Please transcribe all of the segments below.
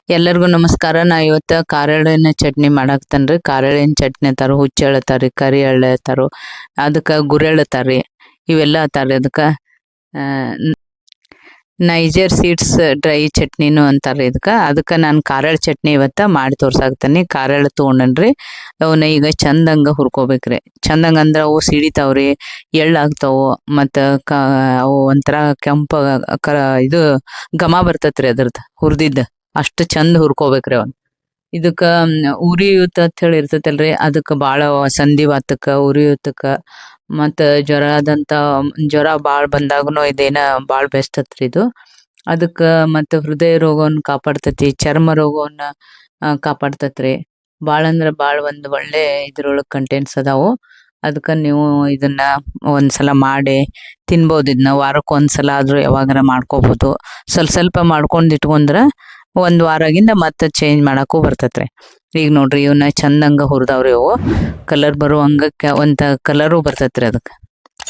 ಎಲ್ಲರಿಗೂ ನಮಸ್ಕಾರ. ನಾ ಇವತ್ತು ಕಾರೆಳ್ಳಿನ ಚಟ್ನಿ ಮಾಡಾಕ್ತೇನ್ರಿ. ಕಾರೆಳ್ಳಿನ ಚಟ್ನಿ ಅಂತಾರ, ಹುಚ್ಚ ಹೇಳ್ತಾರಿ, ಕರಿ ಎಳ್ಳು ಹೇಳ್ತಾರು, ಅದಕ್ಕೆ ಗುರೆಳ್ಳು ಅಂತಾರ್ರಿ, ಇವೆಲ್ಲ ಅಂತಾರ್ರಿ. ಅದಕ್ಕೆ ನೈಜರ್ ಸೀಡ್ಸ್ ಡ್ರೈ ಚಟ್ನಿನೂ ಅಂತಾರ್ರಿ ಅದಕ್ಕೆ ನಾನು ಕಾರೆಳ್ಳು ಚಟ್ನಿ ಇವತ್ತು ಮಾಡಿ ತೋರ್ಸಾಕ್ತೇನೆ. ಕಾರೆಳ್ಳು ತೊಗೊಂಡನ್ರಿ, ಅವನ್ನ ಈಗ ಚಂದಂಗ ಹುರ್ಕೋಬೇಕ್ರಿ. ಚಂದಂಗ ಅಂದ್ರೆ ಅವು ಸಿಡಿತಾವ್ರಿ, ಎಳ್ಳು ಆಗ್ತಾವು, ಮತ್ತು ಅವು ಒಂಥರ ಕೆಂಪ ಇದು ಘಮ ಬರ್ತೈತ್ರಿ ಅದ್ರದ್ದು ಹುರಿದಿದ್ದು. ಅಷ್ಟು ಚಂದ ಹುರ್ಕೋಬೇಕ್ರಿ ಅವನ್. ಇದಕ್ಕ ಉರಿಯೂತ ಅಂತ ಹೇಳಿ ಇರ್ತೈತಲ್ರಿ, ಅದಕ್ಕೆ ಭಾಳ ಸಂಧಿವಾತಕ್ಕ, ಉರಿಯೂತಕ್ಕ, ಮತ್ತು ಜ್ವರ ಭಾಳ ಬಂದಾಗನು ಇದೇನ ಭಾಳ ಬೆಸ್ಟ್ ಹತ್ರಿ ಇದು. ಅದಕ್ಕೆ ಮತ್ತು ಹೃದಯ ರೋಗವನ್ನು ಕಾಪಾಡ್ತೈತಿ, ಚರ್ಮ ರೋಗವನ್ನ ಕಾಪಾಡ್ತೈತ್ರಿ. ಭಾಳ ಅಂದ್ರೆ ಭಾಳ ಒಂದು ಒಳ್ಳೆ ಇದ್ರೊಳಗೆ ಕಂಟೆಂಟ್ಸ್ ಅದಾವು. ಅದಕ್ಕೆ ನೀವು ಇದನ್ನ ಒಂದ್ಸಲ ಮಾಡಿ ತಿನ್ಬೋದು. ಇದನ್ನ ವಾರಕ್ಕೆ ಒಂದ್ಸಲ ಆದ್ರೂ ಯಾವಾಗಾರ ಮಾಡ್ಕೋಬಹುದು. ಸ್ವಲ್ಪ ಮಾಡ್ಕೊಂಡು ಇಟ್ಕೊಂಡ್ರ ಒಂದ್ ವಾರಾಗಿಂದ ಮತ್ತೆ ಚೇಂಜ್ ಮಾಡಕ್ಕೂ ಬರ್ತೈತ್ರಿ. ಈಗ ನೋಡ್ರಿ, ಇವನ್ನ ಚಂದಂಗ ಹುರಿದವ್ರಿ. ಅವು ಕಲರ್ ಬರುವಂಗ ಒಂದ ಕಲರು ಬರ್ತೈತ್ರಿ ಅದಕ್ಕೆ.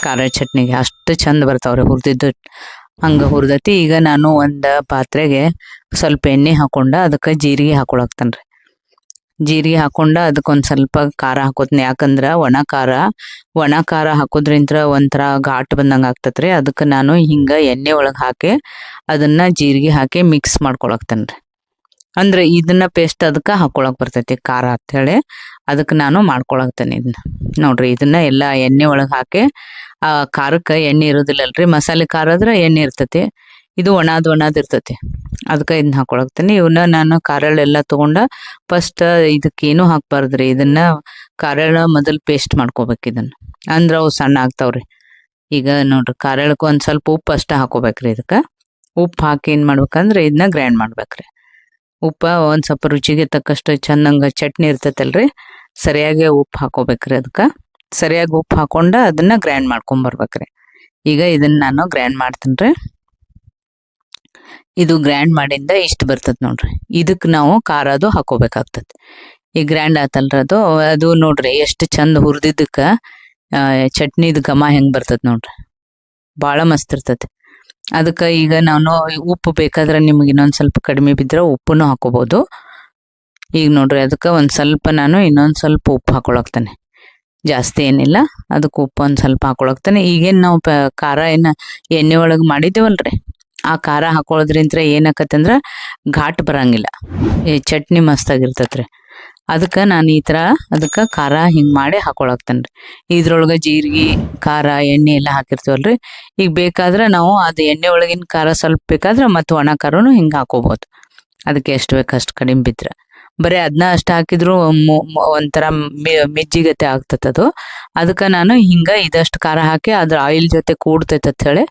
ಖಾರ ಚಟ್ನಿಗೆ ಅಷ್ಟು ಚಂದ ಬರ್ತಾವ್ರಿ ಹುರಿದಿದ್ದು. ಹಂಗ ಹುರಿದೈತಿ. ಈಗ ನಾನು ಒಂದ್ ಪಾತ್ರೆಗೆ ಸ್ವಲ್ಪ ಎಣ್ಣೆ ಹಾಕೊಂಡ ಅದಕ್ಕೆ ಜೀರಿಗೆ ಹಾಕೊಳಕ್ತೇನ್ರಿ. ಜೀರಿಗೆ ಹಾಕೊಂಡ ಅದಕ್ಕೊಂದ್ ಸ್ವಲ್ಪ ಖಾರ ಹಾಕೋತೀನಿ. ಯಾಕಂದ್ರ ಒಣ ಖಾರ ಹಾಕೋದ್ರಿಂತ್ರ ಒಂಥರ ಘಾಟ್ ಬಂದಂಗ ಆಗ್ತತ್ರಿ. ಅದಕ್ಕೆ ನಾನು ಹಿಂಗ ಎಣ್ಣೆ ಒಳಗೆ ಹಾಕಿ ಅದನ್ನ ಜೀರಿಗೆ ಹಾಕಿ ಮಿಕ್ಸ್ ಮಾಡ್ಕೊಳಕ್ತೇನ್ರಿ. ಅಂದ್ರೆ ಇದನ್ನ ಪೇಸ್ಟ್ ಅದಕ್ಕೆ ಹಾಕೊಳಕ್ ಬರ್ತೈತಿ ಖಾರ ಅಂತ ಹೇಳಿ, ಅದಕ್ಕೆ ನಾನು ಮಾಡ್ಕೊಳಕ್ತೇನೆ ಇದನ್ನ. ನೋಡ್ರಿ, ಇದನ್ನ ಎಲ್ಲ ಎಣ್ಣೆ ಒಳಗೆ ಹಾಕಿ, ಆ ಖಾರಕ್ಕೆ ಎಣ್ಣೆ ಇರೋದಿಲ್ಲಲ್ರಿ, ಮಸಾಲೆ ಖಾರ ಆದ್ರೆ ಎಣ್ಣೆ ಇರ್ತೈತಿ, ಇದು ಒಣದ್ ಇರ್ತೈತಿ. ಅದಕ್ಕೆ ಇದನ್ನ ಹಾಕೊಳಕ್ತೇನೆ. ಇವನ್ನ ನಾನು ಕಾರೆಳ್ಳೆಲ್ಲ ತಗೊಂಡ ಫಸ್ಟ್ ಇದಕ್ಕೇನು ಹಾಕ್ಬಾರ್ದ್ರಿ. ಇದನ್ನ ಕಾರೆಳ್ಳ ಮೊದಲು ಪೇಸ್ಟ್ ಮಾಡ್ಕೋಬೇಕು ಇದನ್ನ, ಅಂದ್ರ ಅವು ಸಣ್ಣ ಆಗ್ತಾವ್ರಿ. ಈಗ ನೋಡ್ರಿ, ಕಾರೆಳ್ಳಕ್ಕೆ ಒಂದ್ ಸ್ವಲ್ಪ ಉಪ್ಪು ಅಷ್ಟ ಹಾಕೋಬೇಕ್ರಿ. ಇದಕ್ಕೆ ಉಪ್ಪು ಹಾಕಿ ಏನ್ ಮಾಡ್ಬೇಕಂದ್ರೆ ಇದನ್ನ ಗ್ರೈಂಡ್ ಮಾಡ್ಬೇಕ್ರಿ. ಉಪ್ಪ ಒಂದ್ ಸ್ವಲ್ಪ ರುಚಿಗೆ ತಕ್ಕಷ್ಟು ಚಂದಂಗ ಚಟ್ನಿ ಇರ್ತೈತಲ್ರಿ, ಸರಿಯಾಗಿ ಉಪ್ಪು ಹಾಕೋಬೇಕ್ರಿ. ಅದಕ್ಕೆ ಸರಿಯಾಗಿ ಉಪ್ಪು ಹಾಕೊಂಡ ಅದನ್ನ ಗ್ರೈಂಡ್ ಮಾಡ್ಕೊಂಡ್ ಬರ್ಬೇಕ್ರಿ. ಈಗ ಇದನ್ನ ನಾನು ಗ್ರೈಂಡ್ ಮಾಡ್ತೇನ್ರಿ. ಇದು ಗ್ರೈಂಡ್ ಮಾಡಿಂದ ಇಷ್ಟ ಬರ್ತದ ನೋಡ್ರಿ. ಇದಕ್ ನಾವು ಖಾರ ಅದು ಹಾಕೋಬೇಕಾಗ್ತದೆ. ಈ ಗ್ರೈಂಡ್ ಆತಲ್ರಿ ಅದು ನೋಡ್ರಿ ಎಷ್ಟು ಚಂದ ಹುರಿದಿದ್ದಕ್ಕ ಚಟ್ನಿದ ಘಮ ಹೆಂಗ್ ಬರ್ತದ ನೋಡ್ರಿ, ಭಾಳ ಮಸ್ತ್ ಇರ್ತೈತಿ. ಅದಕ್ಕೆ ಈಗ ನಾನು ಉಪ್ಪು ಬೇಕಾದ್ರೆ ನಿಮ್ಗೆ ಇನ್ನೊಂದ್ ಸ್ವಲ್ಪ ಕಡಿಮೆ ಬಿದ್ರೆ ಉಪ್ಪುನು ಹಾಕೋಬಹುದು. ಈಗ ನೋಡ್ರಿ, ಅದಕ್ಕೆ ಒಂದ್ ಸ್ವಲ್ಪ ನಾನು ಇನ್ನೊಂದ್ ಸ್ವಲ್ಪ ಉಪ್ಪು ಹಾಕೊಳಕ್ತೇನೆ, ಜಾಸ್ತಿ ಏನಿಲ್ಲ. ಅದಕ್ಕೆ ಉಪ್ಪು ಒಂದ್ ಸ್ವಲ್ಪ ಹಾಕೊಳಕ್ತೇನೆ. ಈಗೇನ್ ನಾವು ಖಾರ ಎಣ್ಣೆ ಒಳಗೆ ಮಾಡಿದೇವಲ್ರಿ, ಆ ಖಾರ ಹಾಕೊಳ್ಳೋದ್ರಿಂತ್ರ ಏನಾಕತ್ತಂದ್ರ ಘಾಟ್ ಬರಂಗಿಲ್ಲ, ಈ ಚಟ್ನಿ ಮಸ್ತ್ ಆಗಿರ್ತೈತ್ರಿ. ಅದಕ್ಕೆ ನಾನು ಈ ಥರ ಅದಕ್ಕೆ ಖಾರ ಹಿಂಗೆ ಮಾಡಿ ಹಾಕೊಳಕ್ತೇನ್ರಿ. ಇದ್ರೊಳಗೆ ಜೀರಿಗೆ, ಖಾರ, ಎಣ್ಣೆ ಎಲ್ಲ ಹಾಕಿರ್ತೀವಲ್ರಿ. ಈಗ ಬೇಕಾದ್ರೆ ನಾವು ಅದು ಎಣ್ಣೆ ಒಳಗಿನ ಖಾರ ಸ್ವಲ್ಪ ಬೇಕಾದ್ರೆ ಮತ್ತು ಒಣ ಖಾರನು ಹಿಂಗೆ ಹಾಕೋಬಹುದು. ಅದಕ್ಕೆ ಎಷ್ಟು ಬೇಕಷ್ಟು ಕಡಿಮೆ ಬಿದ್ರೆ. ಬರೀ ಅದನ್ನ ಅಷ್ಟು ಹಾಕಿದ್ರು ಒಂಥರ ಮಿಜ್ಜಿಗತೆ ಆಗ್ತೈತದು. ಅದಕ್ಕೆ ನಾನು ಹಿಂಗ ಇದಷ್ಟು ಖಾರ ಹಾಕಿ ಅದ್ರ ಆಯಿಲ್ ಜೊತೆ ಕೂಡ್ತೈತೆ ಅಂತ ಹೇಳಿ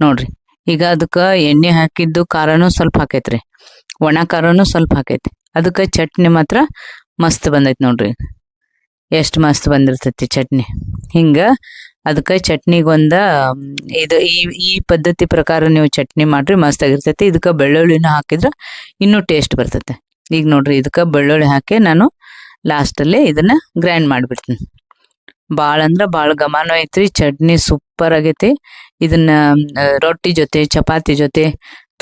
ನೋಡ್ರಿ. ಈಗ ಅದಕ್ಕೆ ಎಣ್ಣೆ ಹಾಕಿದ್ದು ಖಾರನೂ ಸ್ವಲ್ಪ ಹಾಕೈತ್ರಿ, ಒಣ ಖಾರನೂ ಸ್ವಲ್ಪ ಹಾಕೈತಿ. ಅದಕ್ಕೆ ಚಟ್ನಿ ಮಾತ್ರ ಮಸ್ತ್ ಬಂದೈತಿ ನೋಡ್ರಿ. ಎಷ್ಟು ಮಸ್ತ್ ಬಂದಿರ್ತೈತಿ ಚಟ್ನಿ. ಹಿಂಗ ಅದಕ್ಕೆ ಚಟ್ನಿಗೆ ಇದು ಈ ಪದ್ಧತಿ ಪ್ರಕಾರ ನೀವು ಚಟ್ನಿ ಮಾಡ್ರಿ, ಮಸ್ತ್ ಆಗಿರ್ತೈತಿ. ಇದಕ್ಕೆ ಬೆಳ್ಳುಳ್ಳಿನ ಹಾಕಿದ್ರೆ ಇನ್ನೂ ಟೇಸ್ಟ್ ಬರ್ತೈತೆ. ಈಗ ನೋಡ್ರಿ, ಇದಕ್ಕೆ ಬೆಳ್ಳುಳ್ಳಿ ಹಾಕಿ ನಾನು ಲಾಸ್ಟಲ್ಲಿ ಇದನ್ನ ಗ್ರೈಂಡ್ ಮಾಡಿಬಿಡ್ತೀನಿ. ಭಾಳ ಅಂದ್ರೆ ಭಾಳ ಘಮನೂ ಐತ್ರಿ, ಚಟ್ನಿ ಸೂಪರ್ ಆಗೈತಿ. ಇದನ್ನ ರೊಟ್ಟಿ ಜೊತೆ, ಚಪಾತಿ ಜೊತೆ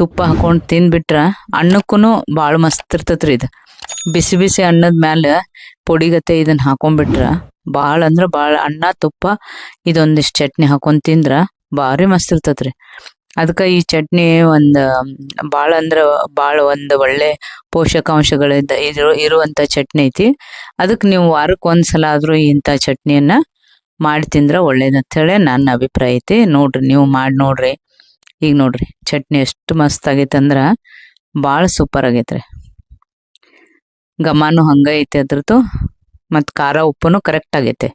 ತುಪ್ಪ ಹಾಕೊಂಡು ತಿಂದ್ಬಿಟ್ರ ಅನ್ನಕ್ಕೂ ಭಾಳ ಮಸ್ತ್ ಇರ್ತೈತ್ರಿ. ಇದು ಬಿಸಿ ಬಿಸಿ ಅನ್ನದ ಮ್ಯಾಲ ಪೊಡಿಗತೆ ಇದನ್ನ ಹಾಕೊಂಡ್ಬಿಟ್ರ ಭಾಳ ಅಂದ್ರೆ ಭಾಳ ಅನ್ನ ತುಪ್ಪ ಇದೊಂದಿಷ್ಟು ಚಟ್ನಿ ಹಾಕೊಂಡ್ ತಿಂದ್ರ ಭಾರಿ ಮಸ್ತ್ ಇರ್ತೈತ್ರಿ. ಅದಕ್ಕೆ ಈ ಚಟ್ನಿ ಭಾಳ ಅಂದ್ರೆ ಭಾಳ ಒಂದು ಒಳ್ಳೆ ಪೋಷಕಾಂಶಗಳಿಂದ ಇರುವಂತ ಚಟ್ನಿ ಐತಿ. ಅದಕ್ಕೆ ನೀವು ವಾರಕ್ಕೆ ಒಂದ್ಸಲ ಆದ್ರೂ ಇಂಥ ಚಟ್ನಿಯನ್ನ ಮಾಡಿ ತಿಂದ್ರ ಒಳ್ಳೇದಂತ ಹೇಳಿ ನನ್ನ ಅಭಿಪ್ರಾಯ ಐತಿ. ನೋಡ್ರಿ, ನೀವು ಮಾಡಿ ನೋಡ್ರಿ. ಈಗ ನೋಡ್ರಿ, ಚಟ್ನಿ ಎಷ್ಟು ಮಸ್ತ್ ಆಗೈತೆ ಅಂದ್ರ ಭಾಳ ಸೂಪರ್ ಆಗೈತ್ರಿ. ಘಮನೂ ಹಂಗ ಐತಿ ಅದ್ರದ್ದು, ಮತ್ತು ಖಾರ ಉಪ್ಪುನು ಕರೆಕ್ಟ್ ಆಗೈತೆ.